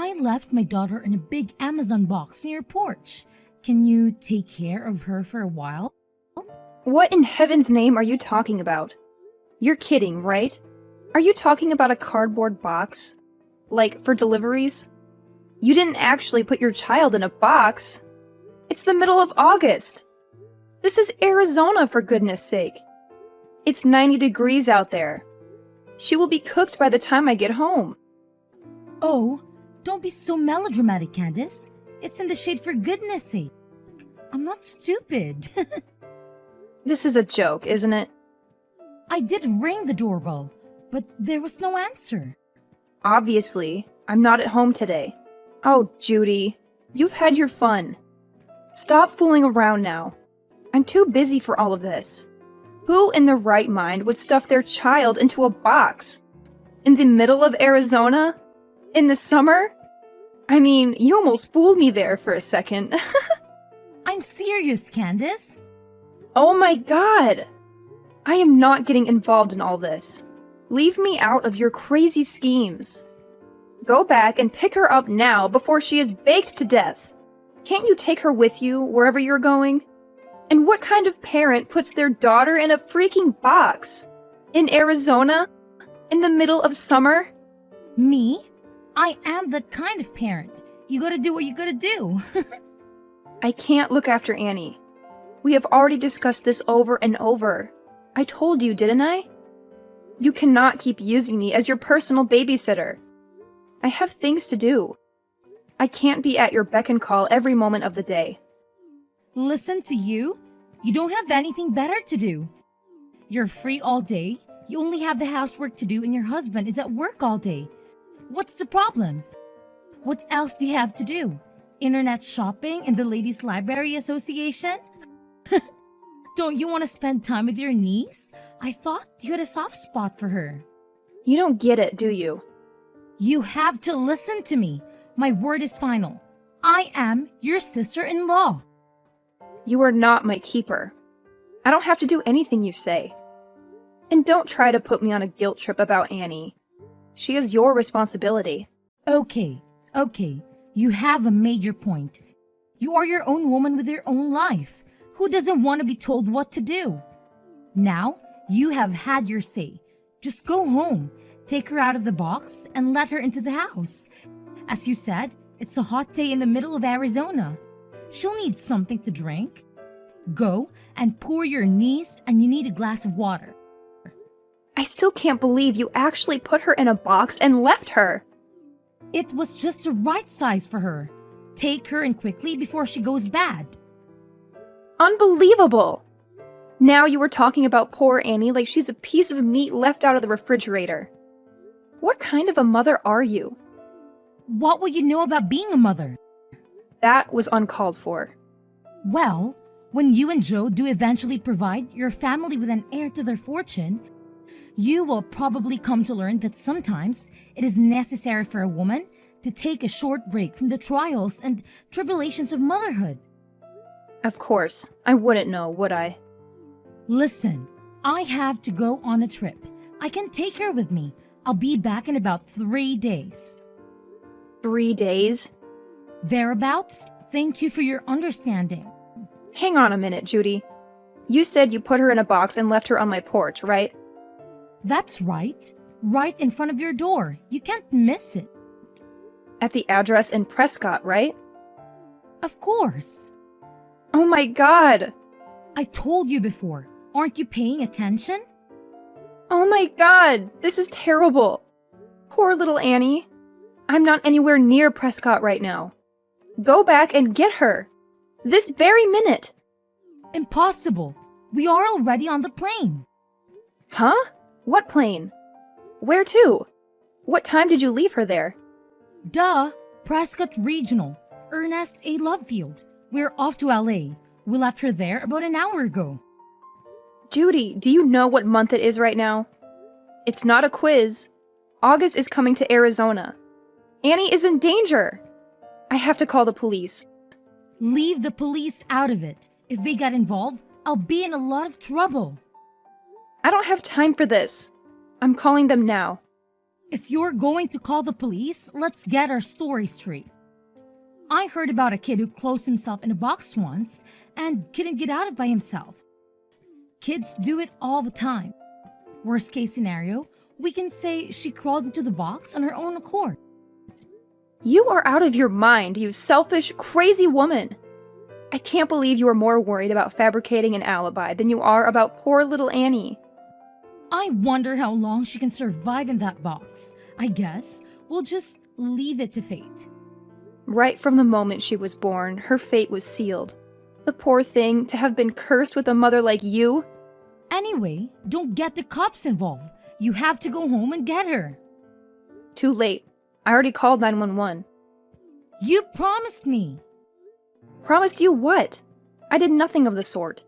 I left my daughter in a big Amazon box near your porch. Can you take care of her for a while? What in heaven's name are you talking about? You're kidding, right? Are you talking about a cardboard box? Like, for deliveries? You didn't actually put your child in a box. It's the middle of August. This is Arizona, for goodness sake. It's 90 degrees out there. She will be cooked by the time I get home. Oh, don't be so melodramatic, Candace. It's in the shade for goodness sake. I'm not stupid. This is a joke, isn't it? I did ring the doorbell, but there was no answer. Obviously, I'm not at home today. Oh, Judy, you've had your fun. Stop fooling around now. I'm too busy for all of this. Who in their right mind would stuff their child into a box? In the middle of Arizona? In the summer? I mean, you almost fooled me there for a second. I'm serious, Candace. Oh my god! I am not getting involved in all this. Leave me out of your crazy schemes. Go back and pick her up now before she is baked to death. Can't you take her with you wherever you're going? And what kind of parent puts their daughter in a freaking box? In Arizona? In the middle of summer? Me? I am that kind of parent. You gotta do what you gotta do. I can't look after Annie. We have already discussed this over and over. I told you, didn't I? You cannot keep using me as your personal babysitter. I have things to do. I can't be at your beck and call every moment of the day. Listen to you? You don't have anything better to do. You're free all day, you only have the housework to do, and your husband is at work all day. What's the problem? What else do you have to do? Internet shopping in the Ladies' Library Association? Don't you want to spend time with your niece? I thought you had a soft spot for her. You don't get it, do you? You have to listen to me. My word is final. I am your sister-in-law. You are not my keeper. I don't have to do anything you say. And don't try to put me on a guilt trip about Annie. She is your responsibility. Okay. You have made your point. You are your own woman with your own life. Who doesn't want to be told what to do? Now, you have had your say. Just go home, take her out of the box, and let her into the house. As you said, it's a hot day in the middle of Arizona. She'll need something to drink. Go and pour your niece, and you need a glass of water. I still can't believe you actually put her in a box and left her. It was just the right size for her. Take her in quickly before she goes bad. Unbelievable! Now you were talking about poor Annie like she's a piece of meat left out of the refrigerator. What kind of a mother are you? What will you know about being a mother? That was uncalled for. Well, when you and Joe do eventually provide your family with an heir to their fortune, you will probably come to learn that sometimes it is necessary for a woman to take a short break from the trials and tribulations of motherhood. Of course, I wouldn't know, would I? Listen, I have to go on a trip. I can take her with me. I'll be back in about 3 days. 3 days? Thereabouts. Thank you for your understanding. Hang on a minute, Judy. You said you put her in a box and left her on my porch, right? That's right. Right in front of your door. You can't miss it. At the address in Prescott, right? Of course. Oh my god! I told you before. Aren't you paying attention? Oh my god! This is terrible! Poor little Annie. I'm not anywhere near Prescott right now. Go back and get her! This very minute! Impossible. We are already on the plane. Huh? What plane? Where to? What time did you leave her there? Duh! Prescott Regional. Ernest A. Lovefield. We're off to LA. We left her there about an hour ago. Judy, do you know what month it is right now? It's not a quiz. August is coming to Arizona. Annie is in danger. I have to call the police. Leave the police out of it. If they get involved, I'll be in a lot of trouble. I don't have time for this. I'm calling them now. If you're going to call the police, let's get our story straight. I heard about a kid who closed himself in a box once and couldn't get out of by himself. Kids do it all the time. Worst case scenario, we can say she crawled into the box on her own accord. You are out of your mind, you selfish, crazy woman. I can't believe you are more worried about fabricating an alibi than you are about poor little Annie. I wonder how long she can survive in that box. I guess we'll just leave it to fate. Right from the moment she was born, her fate was sealed. The poor thing, to have been cursed with a mother like you. Anyway, don't get the cops involved. You have to go home and get her. Too late. I already called 911. You promised me. Promised you what? I did nothing of the sort.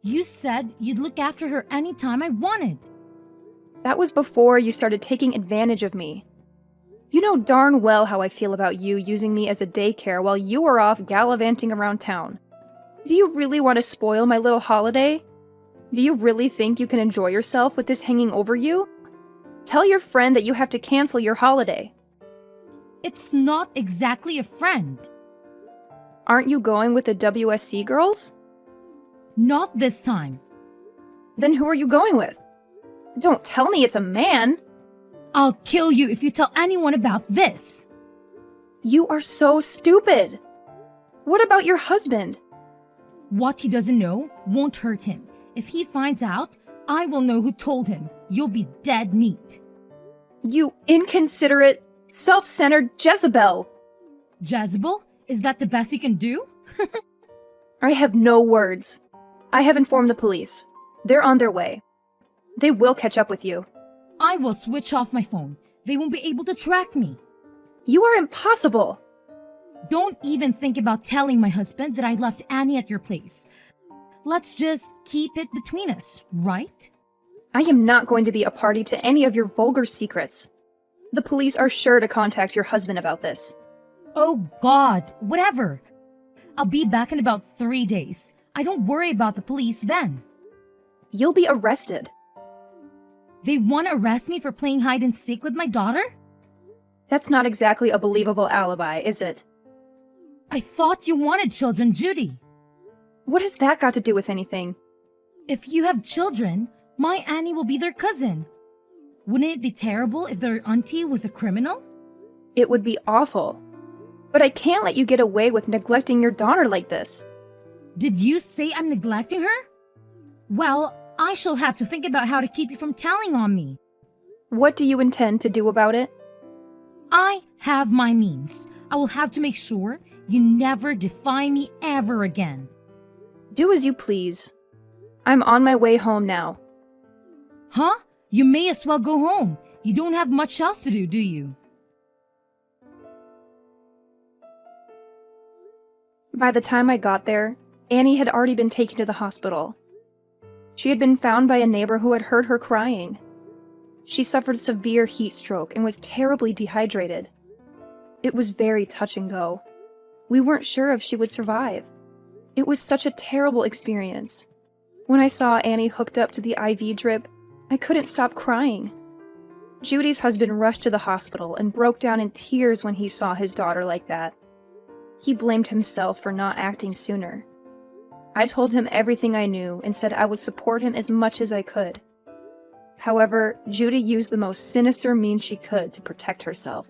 You said you'd look after her anytime I wanted. That was before you started taking advantage of me. You know darn well how I feel about you using me as a daycare while you are off gallivanting around town. Do you really want to spoil my little holiday? Do you really think you can enjoy yourself with this hanging over you? Tell your friend that you have to cancel your holiday. It's not exactly a friend. Aren't you going with the WSC girls? Not this time. Then who are you going with? Don't tell me it's a man! I'll kill you if you tell anyone about this. You are so stupid! What about your husband? What he doesn't know won't hurt him. If he finds out, I will know who told him. You'll be dead meat. You inconsiderate, self-centered Jezebel! Jezebel? Is that the best you can do? I have no words. I have informed the police. They're on their way. They will catch up with you. I will switch off my phone. They won't be able to track me. You are impossible! Don't even think about telling my husband that I left Annie at your place. Let's just keep it between us, right? I am not going to be a party to any of your vulgar secrets. The police are sure to contact your husband about this. Oh God, whatever. I'll be back in about 3 days. I don't worry about the police then. You'll be arrested. They want to arrest me for playing hide and seek with my daughter? That's not exactly a believable alibi, is it? I thought you wanted children, Judy. What has that got to do with anything? If you have children, my Annie will be their cousin. Wouldn't it be terrible if their auntie was a criminal? It would be awful. But I can't let you get away with neglecting your daughter like this. Did you say I'm neglecting her? Well, I shall have to think about how to keep you from telling on me. What do you intend to do about it? I have my means. I will have to make sure you never defy me ever again. Do as you please. I'm on my way home now. Huh? You may as well go home. You don't have much else to do you? By the time I got there, Annie had already been taken to the hospital. She had been found by a neighbor who had heard her crying. She suffered severe heat stroke and was terribly dehydrated. It was very touch and go. We weren't sure if she would survive. It was such a terrible experience. When I saw Annie hooked up to the IV drip, I couldn't stop crying. Judy's husband rushed to the hospital and broke down in tears when he saw his daughter like that. He blamed himself for not acting sooner. I told him everything I knew and said I would support him as much as I could. However, Judy used the most sinister means she could to protect herself.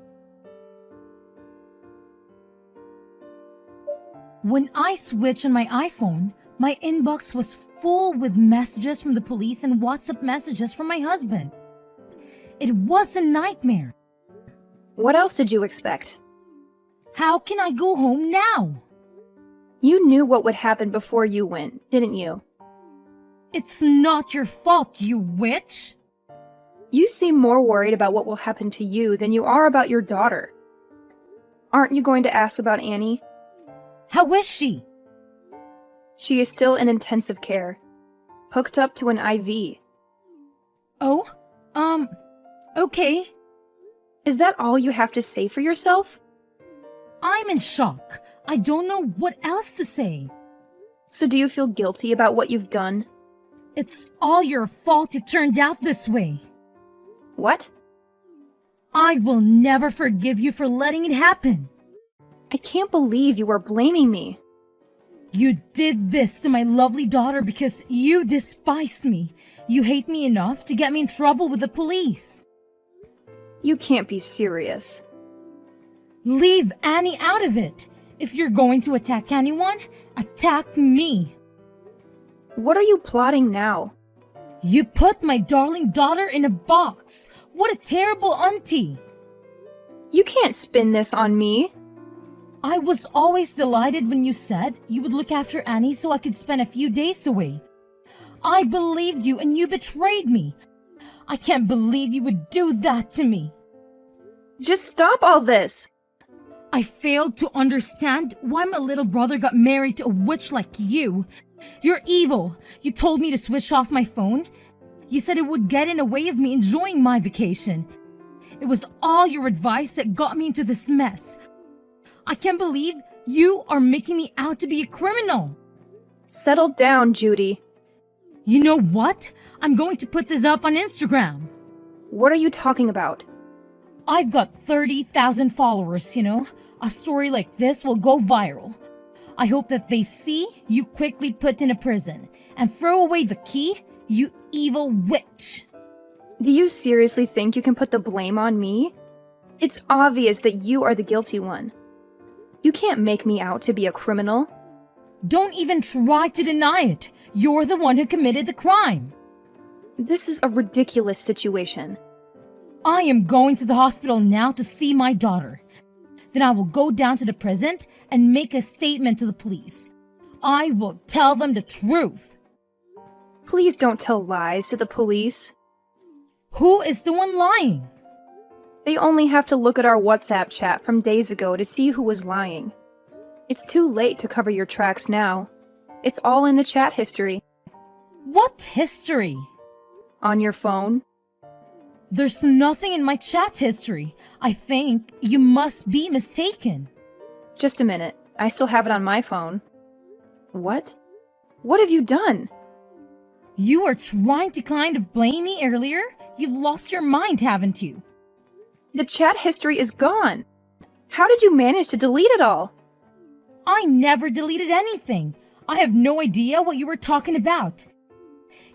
When I switched on my iPhone, my inbox was full with messages from the police and WhatsApp messages from my husband. It was a nightmare. What else did you expect? How can I go home now? You knew what would happen before you went, didn't you? It's not your fault, you witch! You seem more worried about what will happen to you than you are about your daughter. Aren't you going to ask about Annie? How is she? She is still in intensive care, hooked up to an IV. Oh, okay. Is that all you have to say for yourself? I'm in shock. I don't know what else to say. So do you feel guilty about what you've done? It's all your fault it turned out this way. What? I will never forgive you for letting it happen. I can't believe you are blaming me. You did this to my lovely daughter because you despise me. You hate me enough to get me in trouble with the police. You can't be serious. Leave Annie out of it. If you're going to attack anyone, attack me. What are you plotting now? You put my darling daughter in a box. What a terrible auntie. You can't spin this on me. I was always delighted when you said you would look after Annie so I could spend a few days away. I believed you and you betrayed me. I can't believe you would do that to me. Just stop all this. I failed to understand why my little brother got married to a witch like you. You're evil. You told me to switch off my phone. You said it would get in the way of me enjoying my vacation. It was all your advice that got me into this mess. I can't believe you are making me out to be a criminal. Settle down, Judy. You know what? I'm going to put this up on Instagram. What are you talking about? I've got 30,000 followers, you know. A story like this will go viral. I hope that they see you quickly put in a prison and throw away the key, you evil witch. Do you seriously think you can put the blame on me? It's obvious that you are the guilty one. You can't make me out to be a criminal. Don't even try to deny it. You're the one who committed the crime. This is a ridiculous situation. I am going to the hospital now to see my daughter. Then I will go down to the prison and make a statement to the police. I will tell them the truth. Please don't tell lies to the police. Who is the one lying? They only have to look at our WhatsApp chat from days ago to see who was lying. It's too late to cover your tracks now. It's all in the chat history. What history? On your phone. There's nothing in my chat history. I think you must be mistaken. Just a minute. I still have it on my phone. What? What have you done? You were trying to kind of blame me earlier? You've lost your mind, haven't you? The chat history is gone. How did you manage to delete it all? I never deleted anything. I have no idea what you were talking about.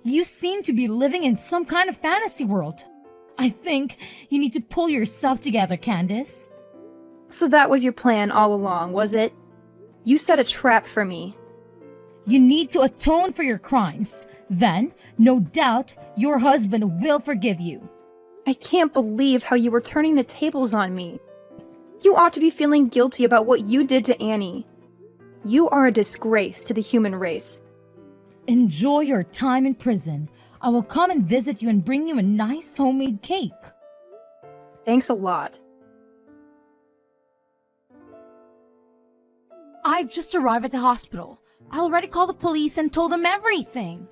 You seem to be living in some kind of fantasy world. I think you need to pull yourself together, Candace. So that was your plan all along, was it? You set a trap for me. You need to atone for your crimes. Then, no doubt, your husband will forgive you. I can't believe how you were turning the tables on me. You ought to be feeling guilty about what you did to Annie. You are a disgrace to the human race. Enjoy your time in prison. I will come and visit you and bring you a nice homemade cake. Thanks a lot. I've just arrived at the hospital. I already called the police and told them everything.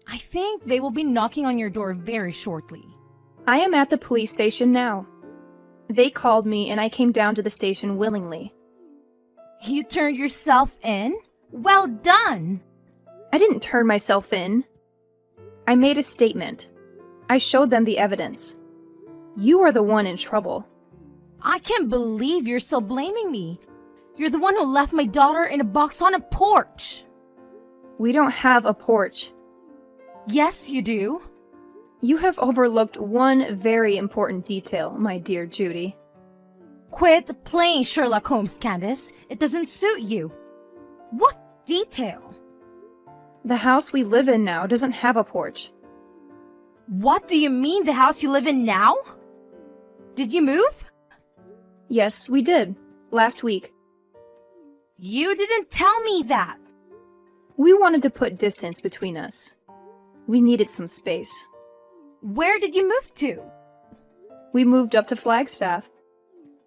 I think they will be knocking on your door very shortly. I am at the police station now. They called me and I came down to the station willingly. You turned yourself in? Well done! I didn't turn myself in. I made a statement. I showed them the evidence. You are the one in trouble. I can't believe you're still blaming me. You're the one who left my daughter in a box on a porch. We don't have a porch. Yes, you do. You have overlooked one very important detail, my dear Judy. Quit playing Sherlock Holmes, Candace. It doesn't suit you. What detail? The house we live in now doesn't have a porch. What do you mean, the house you live in now? Did you move? Yes, we did. Last week. You didn't tell me that. We wanted to put distance between us. We needed some space. Where did you move to? We moved up to Flagstaff.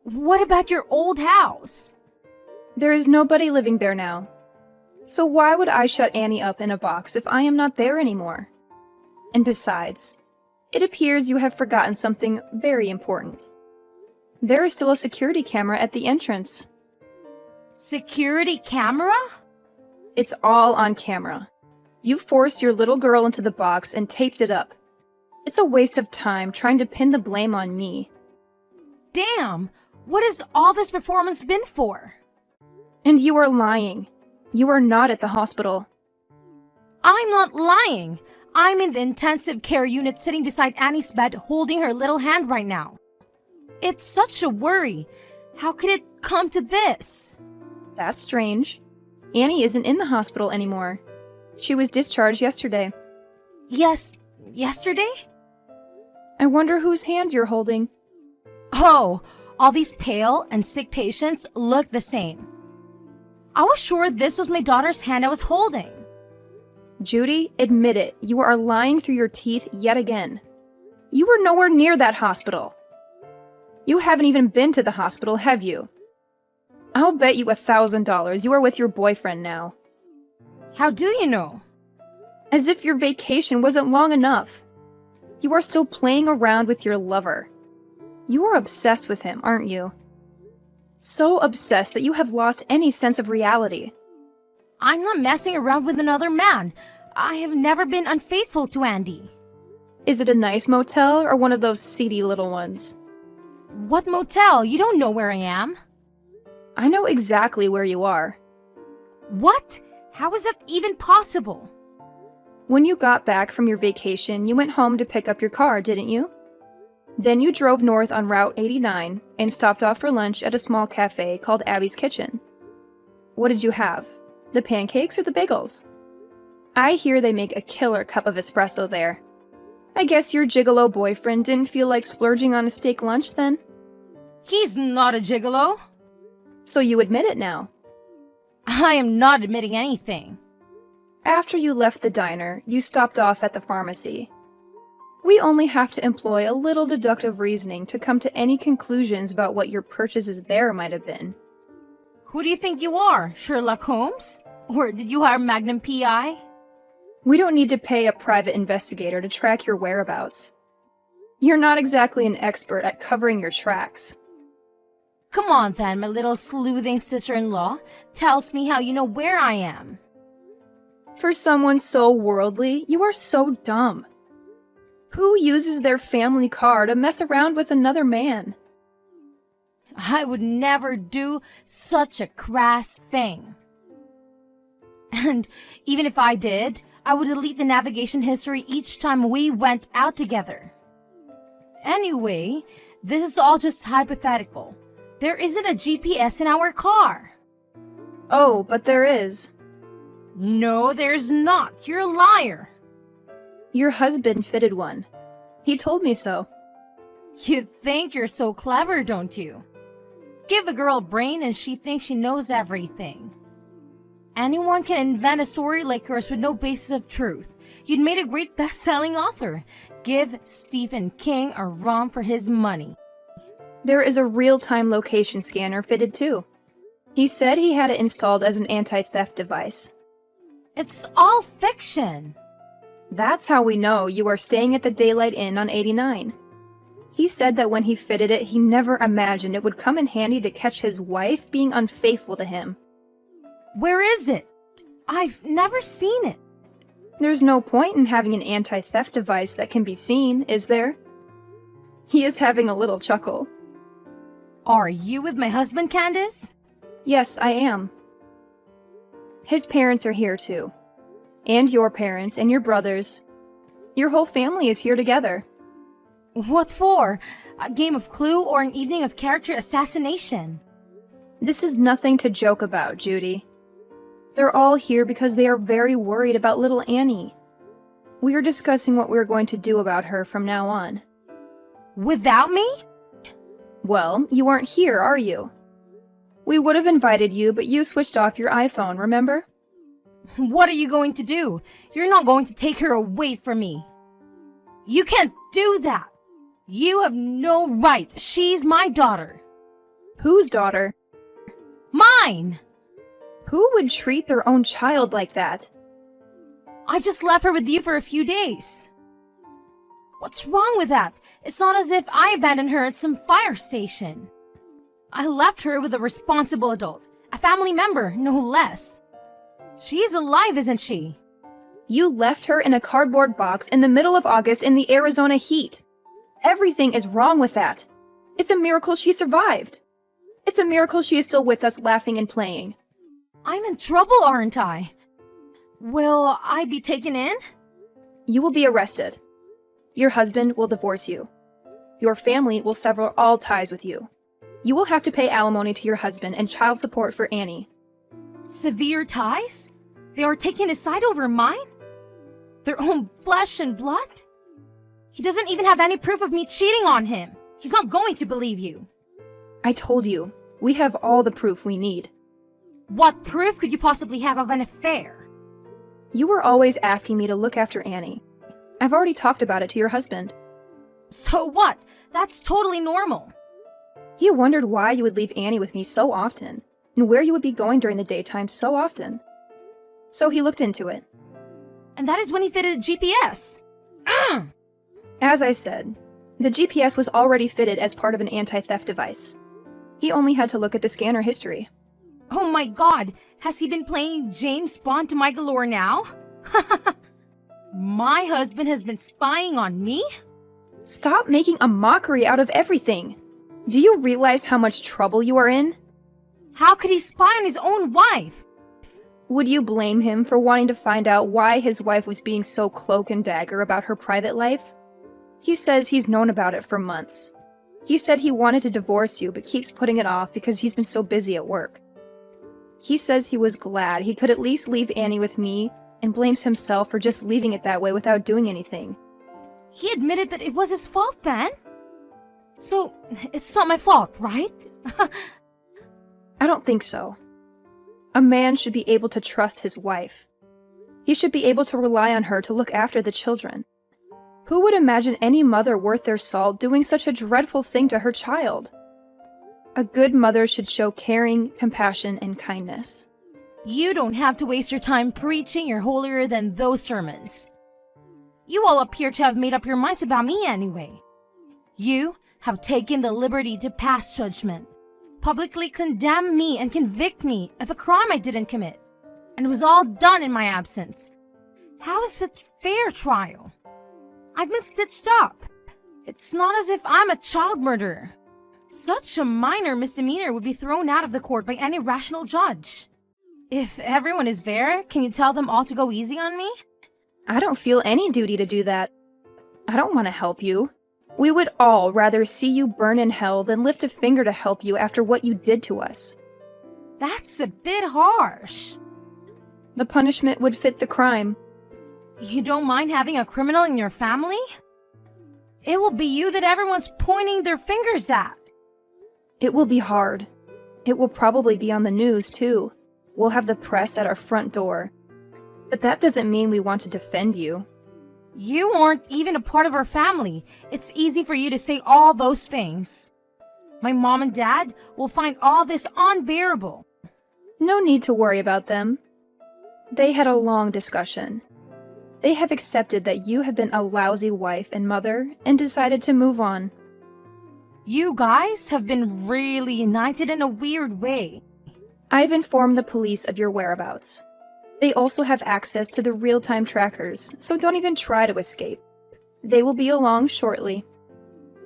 What about your old house? There is nobody living there now. So why would I shut Annie up in a box if I am not there anymore? And besides, it appears you have forgotten something very important. There is still a security camera at the entrance. Security camera? It's all on camera. You forced your little girl into the box and taped it up. It's a waste of time trying to pin the blame on me. Damn! What has all this performance been for? And you are lying. You are not at the hospital. I'm not lying. I'm in the intensive care unit sitting beside Annie's bed holding her little hand right now. It's such a worry. How could it come to this? That's strange. Annie isn't in the hospital anymore. She was discharged yesterday. Yes, yesterday? I wonder whose hand you're holding. Oh, all these pale and sick patients look the same. I was sure this was my daughter's hand I was holding. Judy, admit it. You are lying through your teeth yet again. You were nowhere near that hospital. You haven't even been to the hospital, have you? I'll bet you $1,000 you are with your boyfriend now. How do you know? As if your vacation wasn't long enough. You are still playing around with your lover. You are obsessed with him, aren't you? So obsessed that you have lost any sense of reality. I'm not messing around with another man. I have never been unfaithful to Andy. Is it a nice motel or one of those seedy little ones? What motel? You don't know where I am. I know exactly where you are. What? How is that even possible? When you got back from your vacation, you went home to pick up your car, didn't you? Then you drove north on Route 89 and stopped off for lunch at a small cafe called Abby's Kitchen. What did you have? The pancakes or the bagels? I hear they make a killer cup of espresso there. I guess your gigolo boyfriend didn't feel like splurging on a steak lunch then? He's not a gigolo. So you admit it now. I am not admitting anything. After you left the diner, you stopped off at the pharmacy. We only have to employ a little deductive reasoning to come to any conclusions about what your purchases there might have been. Who do you think you are, Sherlock Holmes? Or did you hire Magnum P.I.? We don't need to pay a private investigator to track your whereabouts. You're not exactly an expert at covering your tracks. Come on then, my little sleuthing sister-in-law. Tells me how you know where I am. For someone so worldly, you are so dumb. Who uses their family car to mess around with another man? I would never do such a crass thing. And even if I did, I would delete the navigation history each time we went out together. Anyway, this is all just hypothetical. There isn't a GPS in our car. Oh, but there is. No, there's not. You're a liar. Your husband fitted one. He told me so. You think you're so clever, don't you? Give a girl a brain and she thinks she knows everything. Anyone can invent a story like yours with no basis of truth. You'd made a great best-selling author. Give Stephen King a run for his money. There is a real-time location scanner fitted too. He said he had it installed as an anti-theft device. It's all fiction. That's how we know you are staying at the Daylight Inn on 89. He said that when he fitted it, he never imagined it would come in handy to catch his wife being unfaithful to him. Where is it? I've never seen it. There's no point in having an anti-theft device that can be seen, is there? He is having a little chuckle. Are you with my husband, Candace? Yes, I am. His parents are here too. And your parents and your brothers. Your whole family is here together. What for? A game of Clue or an evening of character assassination? This is nothing to joke about, Judy. They're all here because they are very worried about little Annie. We are discussing what we're going to do about her from now on. Without me? Well, you aren't here, are you? We would have invited you, but you switched off your iPhone, remember? What are you going to do? You're not going to take her away from me. You can't do that. You have no right. She's my daughter. Whose daughter? Mine! Who would treat their own child like that? I just left her with you for a few days. What's wrong with that? It's not as if I abandoned her at some fire station. I left her with a responsible adult, a family member, no less. She's alive, isn't she? You left her in a cardboard box in the middle of August in the Arizona heat. Everything is wrong with that. It's a miracle she survived. It's a miracle she is still with us laughing and playing. I'm in trouble, aren't I? Will I be taken in? You will be arrested. Your husband will divorce you. Your family will sever all ties with you. You will have to pay alimony to your husband and child support for Annie. Severe ties? They are taking his side over mine? Their own flesh and blood? He doesn't even have any proof of me cheating on him. He's not going to believe you. I told you, we have all the proof we need. What proof could you possibly have of an affair? You were always asking me to look after Annie. I've already talked about it to your husband. So what? That's totally normal. He wondered why you would leave Annie with me so often, and where you would be going during the daytime so often. So he looked into it. And that is when he fitted a GPS. As I said, the GPS was already fitted as part of an anti-theft device. He only had to look at the scanner history. Oh my god, has he been playing James Bond to my galore now? My husband has been spying on me? Stop making a mockery out of everything. Do you realize how much trouble you are in? How could he spy on his own wife? Would you blame him for wanting to find out why his wife was being so cloak and dagger about her private life? He says he's known about it for months. He said he wanted to divorce you but keeps putting it off because he's been so busy at work. He says he was glad he could at least leave Annie with me and blames himself for just leaving it that way without doing anything. He admitted that it was his fault then? So, it's not my fault, right? I don't think so. A man should be able to trust his wife. He should be able to rely on her to look after the children. Who would imagine any mother worth their salt doing such a dreadful thing to her child? A good mother should show caring, compassion, and kindness. You don't have to waste your time preaching you're holier than those sermons. You all appear to have made up your minds about me anyway. You have taken the liberty to pass judgment, publicly condemn me and convict me of a crime I didn't commit, and it was all done in my absence. How is it fair trial? I've been stitched up. It's not as if I'm a child murderer. Such a minor misdemeanor would be thrown out of the court by any rational judge. If everyone is fair, can you tell them all to go easy on me? I don't feel any duty to do that. I don't want to help you. We would all rather see you burn in hell than lift a finger to help you after what you did to us. That's a bit harsh. The punishment would fit the crime. You don't mind having a criminal in your family? It will be you that everyone's pointing their fingers at. It will be hard. It will probably be on the news, too. We'll have the press at our front door. But that doesn't mean we want to defend you. You aren't even a part of our family. It's easy for you to say all those things. My mom and dad will find all this unbearable. No need to worry about them. They had a long discussion. They have accepted that you have been a lousy wife and mother and decided to move on. You guys have been really united in a weird way. I've informed the police of your whereabouts. They also have access to the real-time trackers, so don't even try to escape. They will be along shortly.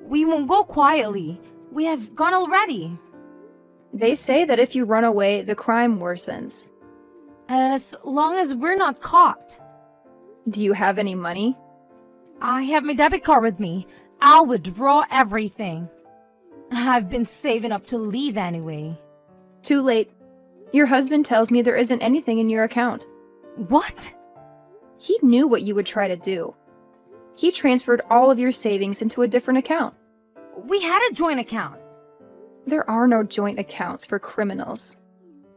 We won't go quietly. We have gone already. They say that if you run away, the crime worsens. As long as we're not caught. Do you have any money? I have my debit card with me. I'll withdraw everything. I've been saving up to leave anyway. Too late. Your husband tells me there isn't anything in your account. What? He knew what you would try to do. He transferred all of your savings into a different account. We had a joint account. There are no joint accounts for criminals.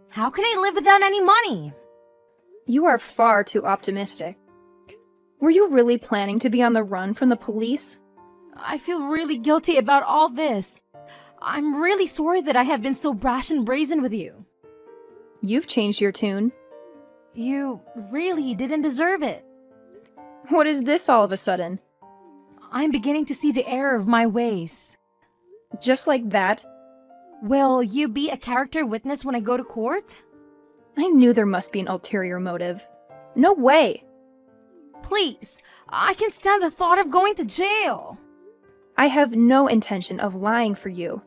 How can I live without any money? You are far too optimistic. Were you really planning to be on the run from the police? I feel really guilty about all this. I'm really sorry that I have been so brash and brazen with you. You've changed your tune. You really didn't deserve it. What is this all of a sudden? I'm beginning to see the error of my ways. Just like that? Will you be a character witness when I go to court? I knew there must be an ulterior motive. No way! Please, I can stand the thought of going to jail. I have no intention of lying for you.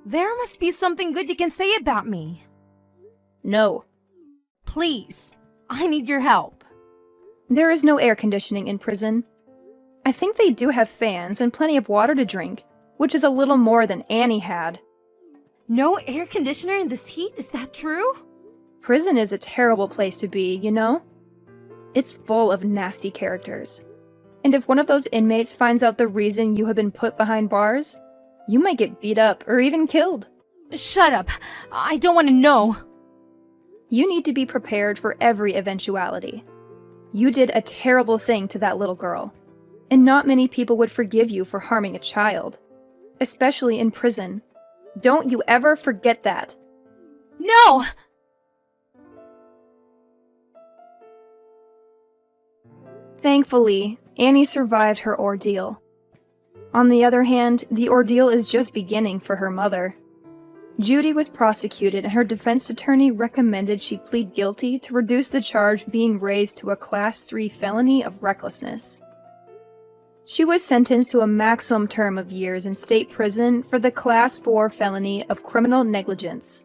There must be something good you can say about me. No. Please, I need your help. There is no air conditioning in prison. I think they do have fans and plenty of water to drink, which is a little more than Annie had. No air conditioner in this heat? Is that true? Prison is a terrible place to be, you know? It's full of nasty characters. And if one of those inmates finds out the reason you have been put behind bars, you might get beat up or even killed. Shut up. I don't want to know. You need to be prepared for every eventuality. You did a terrible thing to that little girl, and not many people would forgive you for harming a child, especially in prison. Don't you ever forget that. No! Thankfully, Annie survived her ordeal. On the other hand, the ordeal is just beginning for her mother. Judy was prosecuted and her defense attorney recommended she plead guilty to reduce the charge being raised to a Class 3 felony of recklessness. She was sentenced to a maximum term of years in state prison for the Class 4 felony of criminal negligence.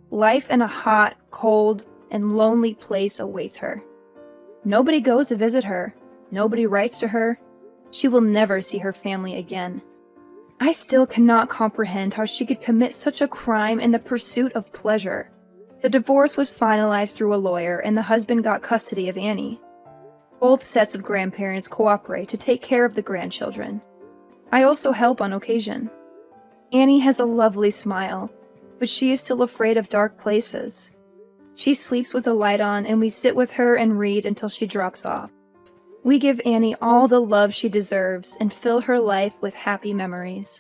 Life in a hot, cold, and lonely place awaits her. Nobody goes to visit her. Nobody writes to her. She will never see her family again. I still cannot comprehend how she could commit such a crime in the pursuit of pleasure. The divorce was finalized through a lawyer and the husband got custody of Annie. Both sets of grandparents cooperate to take care of the grandchildren. I also help on occasion. Annie has a lovely smile, but she is still afraid of dark places. She sleeps with a light on and we sit with her and read until she drops off. We give Annie all the love she deserves and fill her life with happy memories.